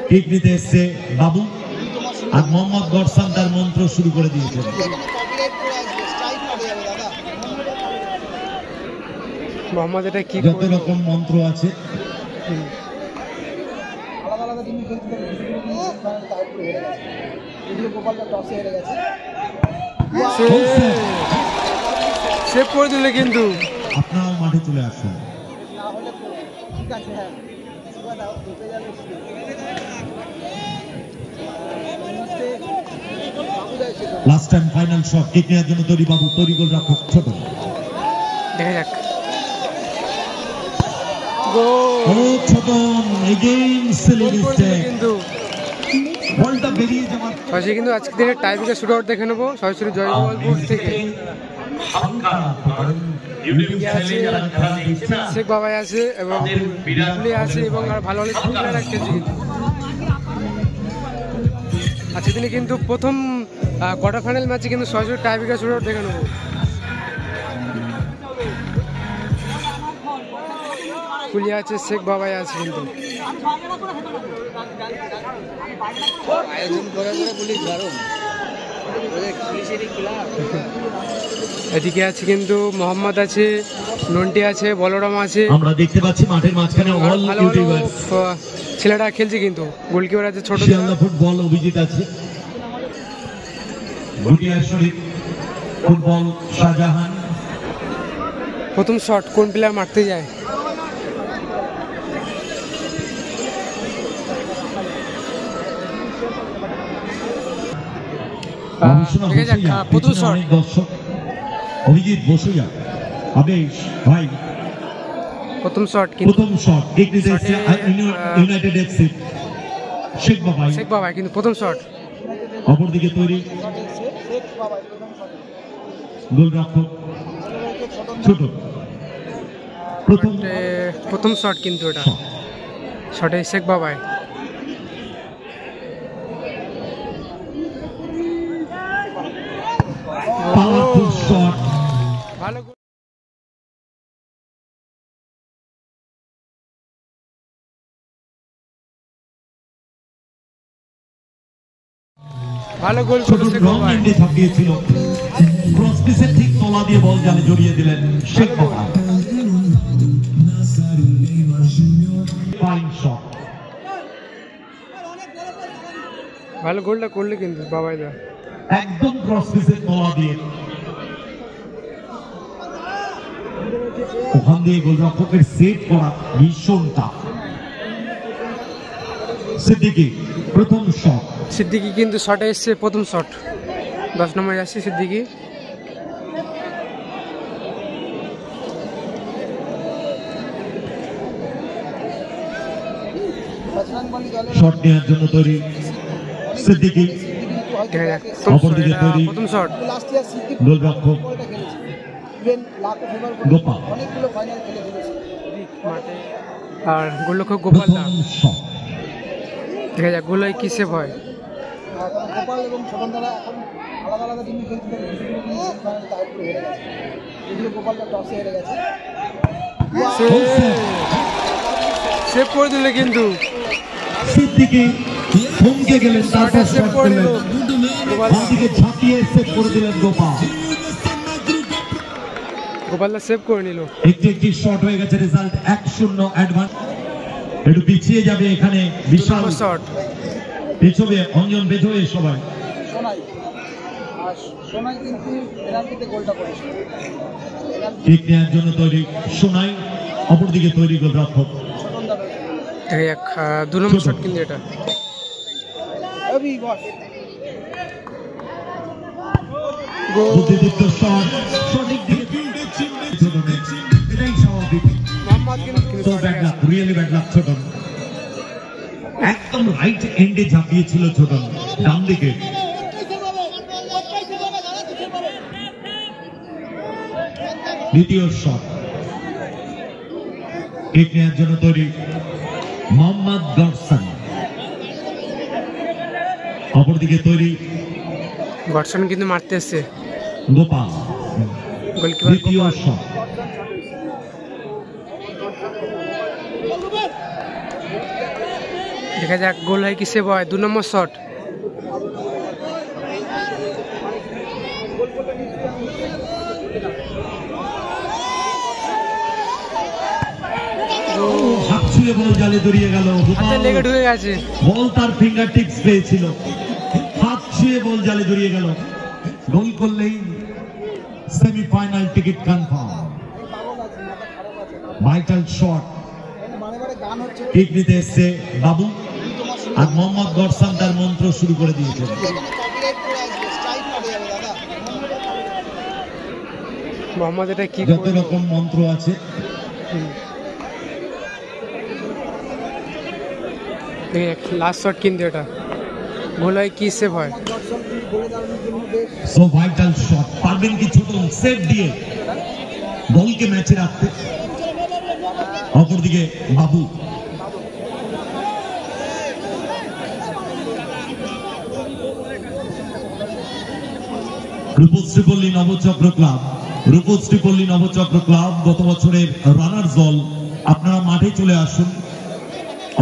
Kick নিতে এসছে বাবু, আর মোহাম্মদ গডসান তার মন্ত্র শুরু করে দিয়েছেন। মোহাম্মদ এটা কি যত রকম মন্ত্র আছে সেভ করে দিলে কিন্তু আপনারাও মাঠে চলে আসুন। Last time final shot, kick নেওয়ার জন্য তৈরি বাবু, তৈরি গোল রাখুক ছোট। দেখা যাক কিন্তু আজকে দিনের টাইব্রেকার শুট আউট দেখে নেবো সরাসরি জয়গোপালপুর থেকে। শেখ বাবাই আছে এবং আছে এবং আর ভালো ভালো প্লেয়ার খেলছে। আজকে দিনে কিন্তু প্রথম কোয়ার্টার ফাইনাল ম্যাচে কিন্তু সরাসরি টাইব্রেকার শুট আউট দেখে নেবো। কুলিয়া আছে, শেখ বাবাই আছে কিন্তু এদিকে আছে কিন্তু মোহাম্মদ আছে, নন্টি আছে, বলরাম আছে। আমরা দেখতে পাচ্ছি মাঠের মাঝখানে অল ইউটিউবার্স ছেলেরা খেলছে কিন্তু গোলকিপার আছে ছোট শিয়ালদা ফুটবল অভিজিৎ আছে, গুটিয়ার শরীফ ফুটবল শাহজাহান। প্রথম শট কোন প্লেয়ার মারতে যায়? প্রথম শট দর্শক অভিজিৎ বসুয়া আবেশ ভাই, প্রথম শট ইউনাইটেড এফসি শেখ বাবাই কিন্তু প্রথম শট। অপরদিকে তৈরি গোলরক্ষক ছোট, প্রথম শট কিন্তু এটা শটে শেখ বাবাই। পাওয়ারফুল শট, ভালো ভালো গোল করেছে বাবাই। ছাপিয়েছিল ক্রস পিসের ঠিক তলা দিয়ে বল জালে জড়িয়ে দিলেন শেখ বাবাই। ফাইন শট, ভালো গোলটা করলে কিন্তু বাবাই দা একদম ক্রস পিসের তলা দিয়ে, ওখান দিয়ে গোলরক্ষকের সেভ করা ভীষণ টাফ। সিদ্দিকী প্রথম শট, সিদ্দিকী কিন্তু শটে এসছে প্রথম শট, 10 নম্বরে আসছে সিদ্দিকী। শট নেওয়ার জন্য তৈরি সিদ্দিকী, প্রথম শট গোলরক্ষক গোপাল, আর গোলরক্ষক গোপাল দা। দেখা যাক গোল কি সেভ হয়। গোপাল এবং ছোটন দ্বারা এখন আলাদা আলাদা টিমে খেলতে গোপালটা টসে হেরে গেছে, সেভ করে দিলে কিন্তু সিদ্দিকী থমকে গেলেন, তারপর সেভ করলেন, বাঁদিকে ঝাঁপিয়ে সেভ করে দিলেন গোপাল। গোপালদা সেভ করে নিল। একটি শট হয়ে গেছে, রেজাল্ট 1-0 অ্যাডভান্স। একটু পিছিয়ে যাবে এখানে বিশাল শট, পেছবে অঞ্জন বেঁধে সবাই। সোনাই কিন্তু পেনাল্টিতে গোলটা করেছে, কিক নেওয়ার জন্য তৈরি সোনাই, অপরদিকে তৈরি গোলরক্ষক। 2 নম্বর শট কিন্তু এটা বুদ্ধিদীপ্ত শট, সঠিক দিকে এটাই স্বাভাবিক। রিয়েলি ব্যাড লাক ছোটন, একদম রাইট এন্ডে ঝাঁপিয়েছিল ছোটন ডান দিকে। দ্বিতীয় শট, কিক নেওয়ার জন্য তৈরি মোহাম্মদ গডসান, অপরদিকে তৈরি গডসান কিন্তু মারতে এসছে গোপাল। দ্বিতীয় শট, দেখা যাক গোল হয় কি সেভ হয়। 2 নম্বর শট। হাত ছুঁয়ে বল জালে জড়িয়ে গেল। হাতে লেগে ঢুকে গেছে। বল তার ফিঙ্গার টিপস পেয়েছিল, হাত ছুঁয়ে বল জালে জড়িয়ে গেল। গোল করলেই semifinal ticket confirm. Vital shot মানে মানে গান হচ্ছে কিক নিতে এসছে বাবু, আর মোহাম্মদ গরসান তার মন্ত্র শুরু করে দিয়েছেন। কপিরাইট করে আসবে, স্ট্রাইক পড়ে যাবে দাদা। মোহাম্মদ এটা কি যত রকম মন্ত্র আছে লাস্ট শট কিন্তু এটা গোল হয় কি সেভ হয়। দর্শক ঘুরে দাঁড়ানোর জন্য বেশ সো ভাইটাল শট, পারবেন কি ছোট সেভ দিয়ে বলকে ম্যাচে রাখতে। অপরদিকে বাবু রূপশ্রী পল্লী নবচক্র ক্লাব, রূপশ্রী পল্লী নবচক্র ক্লাব গত বছরের রানার্স দল, আপনারা মাঠে চলে আসুন।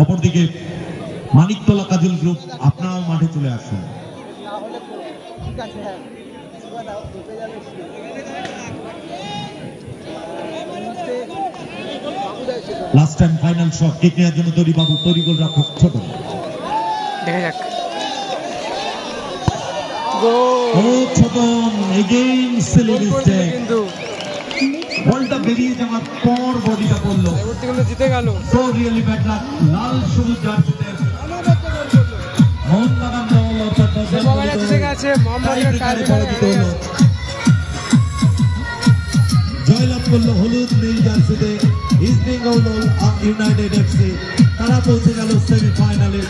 অপরদিকে মানিকতলা কাজল গ্রুপ, আপনারাও মাঠে চলে আসুন। ঠিক আছে, হ্যাঁ এবার দাও, ঢুকে যাবে। বাবু যায় সেটা। Last time final shot, kick নেওয়ার জন্য তৈরি বাবু, তৈরি গোল রাখুক ছোট। দেখা যাক ও ছোটন এগেইন সিলি মিস্টেক। কিন্তু বলটা বেরিয়ে যাওয়ার পর বডিটা পড়লো। পরবর্তী কিন্তু জিতে গেল। So really bad luck. লাল সবুজ জার্সিতে মোহনবাগান দল অর্থাৎ মোবাইলে জিতে গেছে। মোহাম্মদের টাইব্রেকারে পরাজিত হলো। জয়লাভ করলো হলুদ নীল জার্সিতে ইস্ট বেঙ্গল ইউনাইটেড এফসি। তারা পৌঁছে গেল সেমিফাইনালে।